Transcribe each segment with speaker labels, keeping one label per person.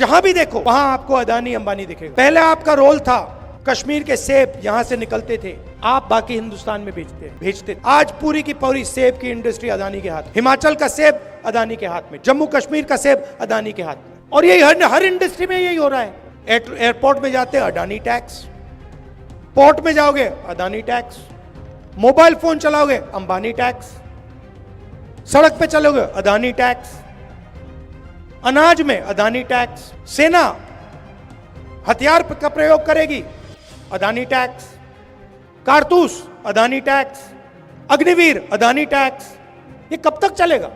Speaker 1: जहां भी देखो वहां आपको अदानी अंबानी दिखेगा। पहले आपका रोल था कश्मीर के सेब यहां से निकलते थे, आप बाकी हिंदुस्तान में भेजते थे। आज पूरी की पूरी सेब की इंडस्ट्री अदानी के हाथ, हिमाचल का सेब अदानी के हाथ में, जम्मू कश्मीर का सेब अदानी के हाथ में। और यही हर इंडस्ट्री में यही हो रहा है। एयरपोर्ट में जाते हैं अडानी टैक्स, पोर्ट में जाओगे अदानी टैक्स, मोबाइल फोन चलाओगे अंबानी टैक्स, सड़क पे चलोगे अदानी टैक्स, अनाज में अदानी टैक्स, सेना हथियार का प्रयोग करेगी अदानी टैक्स, कारतूस अदानी टैक्स, अग्निवीर अदानी टैक्स। ये कब तक चलेगा?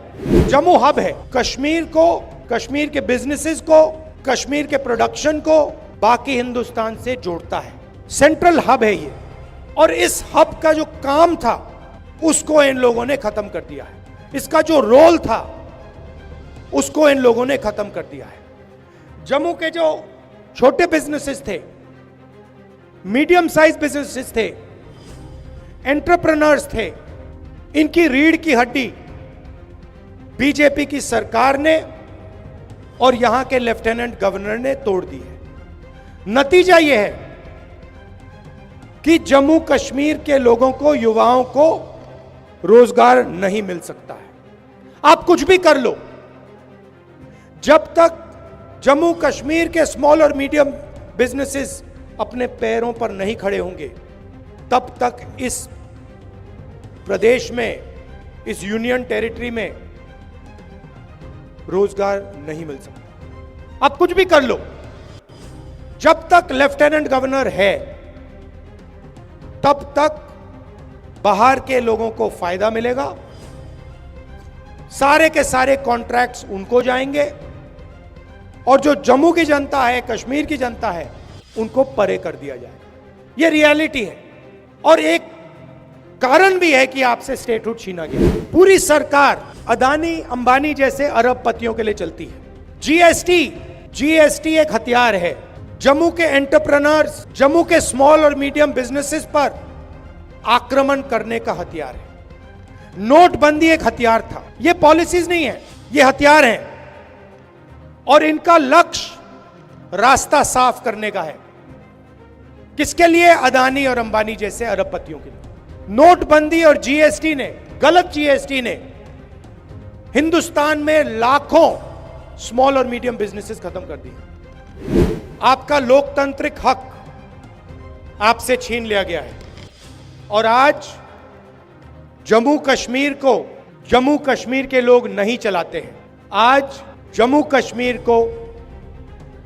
Speaker 1: जम्मू हब है, कश्मीर को, कश्मीर के बिजनेसेस को, कश्मीर के प्रोडक्शन को बाकी हिंदुस्तान से जोड़ता है। सेंट्रल हब है ये, और इस हब का जो काम था उसको इन लोगों ने खत्म कर दिया है। इसका जो रोल था उसको इन लोगों ने खत्म कर दिया है। जम्मू के जो छोटे बिजनेसेस थे, मीडियम साइज बिजनेसेस थे, एंटरप्रेन्योर्स थे, इनकी रीढ़ की हड्डी बीजेपी की सरकार ने और यहां के लेफ्टिनेंट गवर्नर ने तोड़ दी है। नतीजा यह है कि जम्मू कश्मीर के लोगों को, युवाओं को रोजगार नहीं मिल सकता है। आप कुछ भी कर लो, जब तक जम्मू कश्मीर के स्मॉल और मीडियम बिजनेसेस अपने पैरों पर नहीं खड़े होंगे, तब तक इस प्रदेश में, इस यूनियन टेरिटरी में रोजगार नहीं मिल सकता। आप कुछ भी कर लो, जब तक लेफ्टिनेंट गवर्नर है तब तक बाहर के लोगों को फायदा मिलेगा, सारे के सारे कॉन्ट्रैक्ट्स उनको जाएंगे, और जो जम्मू की जनता है, कश्मीर की जनता है, उनको परे कर दिया जाएगा। यह रियलिटी है, और एक कारण भी है कि आपसे स्टेटहुड छीना गया। पूरी सरकार अदानी अंबानी जैसे अरबपतियों के लिए चलती है। जीएसटी एक हथियार है। जम्मू के एंटरप्रेन्योर्स, जम्मू के स्मॉल और मीडियम बिजनेसेस पर आक्रमण करने का हथियार है। नोटबंदी एक हथियार था। ये पॉलिसीज नहीं है, ये हथियार हैं, और इनका लक्ष्य रास्ता साफ करने का है। किसके लिए? अदानी और अंबानी जैसे अरबपतियों के लिए। नोटबंदी और जीएसटी ने, गलत जीएसटी ने हिंदुस्तान में लाखों स्मॉल और मीडियम बिजनेसेस खत्म कर दिए। आपका लोकतांत्रिक हक आपसे छीन लिया गया है, और आज जम्मू कश्मीर को, जम्मू कश्मीर के लोग नहीं चलाते हैं। आज जम्मू कश्मीर को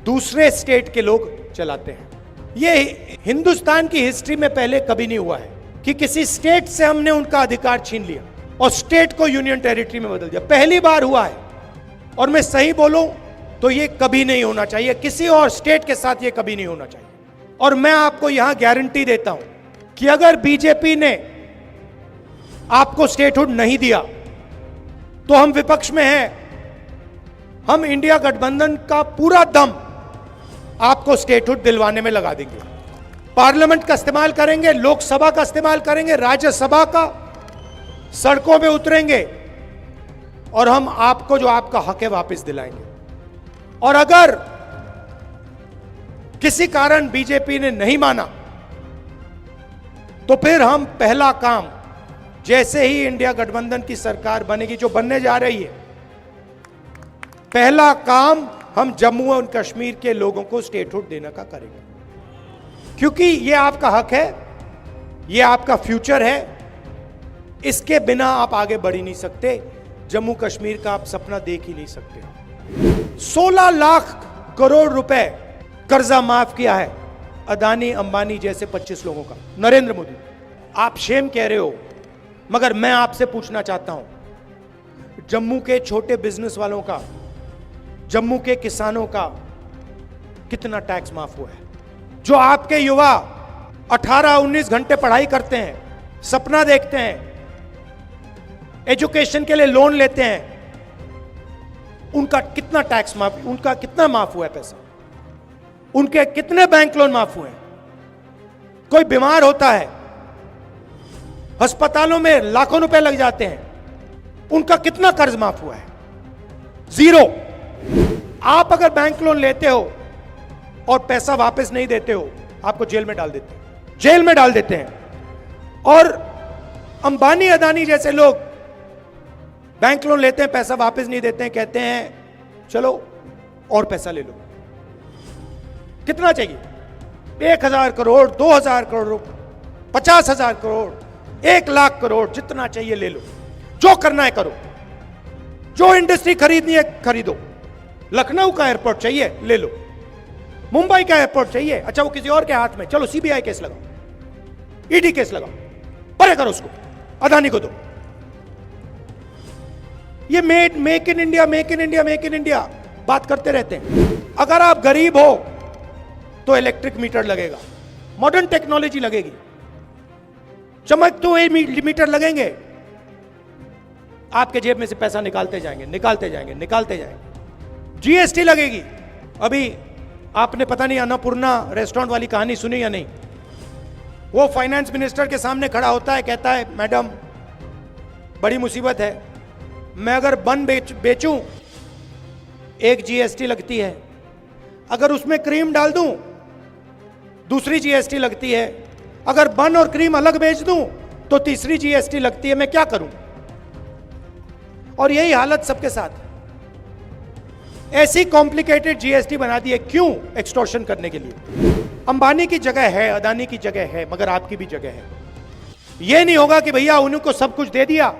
Speaker 1: दूसरे स्टेट के लोग चलाते हैं। यह हिंदुस्तान की हिस्ट्री में पहले कभी नहीं हुआ है कि किसी स्टेट से हमने उनका अधिकार छीन लिया और स्टेट को यूनियन टेरिटरी में बदल दिया। पहली बार हुआ है, और मैं सही बोलूं तो यह कभी नहीं होना चाहिए। किसी और स्टेट के साथ यह कभी नहीं होना चाहिए। और मैं आपको यहां गारंटी देता हूं कि अगर बीजेपी ने आपको स्टेटहुड नहीं दिया तो हम विपक्ष में हैं, हम इंडिया गठबंधन का पूरा दम आपको स्टेटहुड दिलवाने में लगा देंगे। पार्लियामेंट का इस्तेमाल करेंगे, लोकसभा का इस्तेमाल करेंगे, राज्यसभा का, सड़कों पे उतरेंगे, और हम आपको जो आपका हक है वापस दिलाएंगे। और अगर किसी कारण बीजेपी ने नहीं माना तो फिर हम पहला काम, जैसे ही इंडिया गठबंधन की सरकार बनेगी, जो बनने जा रही है, पहला काम हम जम्मू और कश्मीर के लोगों को स्टेटहुड देने का करेंगे। क्योंकि ये आपका हक है, ये आपका फ्यूचर है, इसके बिना आप आगे बढ़ ही नहीं सकते। जम्मू कश्मीर का आप सपना देख ही नहीं सकते। 16 लाख करोड़ रुपए कर्जा माफ किया है अदानी अंबानी जैसे 25 लोगों का, नरेंद्र मोदी। आप शेम कह रहे हो, मगर मैं आपसे पूछना चाहता हूं, जम्मू के छोटे बिजनेस वालों का, जम्मू के किसानों का कितना टैक्स माफ हुआ है? जो आपके युवा 18-19 घंटे पढ़ाई करते हैं, सपना देखते हैं, एजुकेशन के लिए लोन लेते हैं, उनका कितना टैक्स माफ, उनका कितना माफ हुआ है पैसा? उनके कितने बैंक लोन माफ हुए हैं? कोई बीमार होता है, अस्पतालों में लाखों रुपए लग जाते हैं, उनका कितना कर्ज माफ हुआ है? 0। आप अगर बैंक लोन लेते हो और पैसा वापस नहीं देते हो, आपको जेल में डाल देते हैं, जेल में डाल देते हैं। और अंबानी अदानी जैसे लोग बैंक लोन लेते हैं, पैसा वापस नहीं देते हैं, कहते हैं चलो और पैसा ले लो। कितना चाहिए? 1,000 करोड़, 2,000 करोड़, 50,000 करोड़, 1,00,000 करोड़, जितना चाहिए ले लो, जो करना है करो, जो इंडस्ट्री खरीदनी है खरीदो। लखनऊ का एयरपोर्ट चाहिए ले लो, मुंबई का एयरपोर्ट चाहिए, अच्छा वो किसी और के हाथ में, चलो सीबीआई केस लगाओ, ईडी केस लगाओ, परे करो उसको, अदानी को दो। ये make in India, make in India, make in India बात करते रहते हैं। अगर आप गरीब हो तो इलेक्ट्रिक मीटर लगेगा, मॉडर्न टेक्नोलॉजी लगेगी, चमकते हुए मीटर लगेंगे, आपके जेब में से पैसा निकालते जाएंगे, निकालते जाएंगे, निकालते जाएंगे। जीएसटी लगेगी। अभी आपने पता नहीं अन्नपूर्णा रेस्टोरेंट वाली कहानी सुनी या नहीं? वो फाइनेंस मिनिस्टर के सामने खड़ा होता है, कहता है मैडम बड़ी मुसीबत है, मैं अगर बन बेचूं एक जीएसटी लगती है, अगर उसमें क्रीम डाल दूं दूसरी जीएसटी लगती है, अगर बन और क्रीम अलग बेच दूं तो तीसरी जीएसटी लगती है, मैं क्या करूं? और यही हालत सबके साथ है। ऐसी कॉम्प्लिकेटेड जीएसटी बना दी है, क्यों? एक्सटॉर्शन करने के लिए। अंबानी की जगह है, अदानी की जगह है, मगर आपकी भी जगह है। यह नहीं होगा कि भैया उनको सब कुछ दे दिया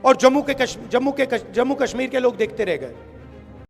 Speaker 1: और जम्मू कश्मीर के लोग देखते रह गए।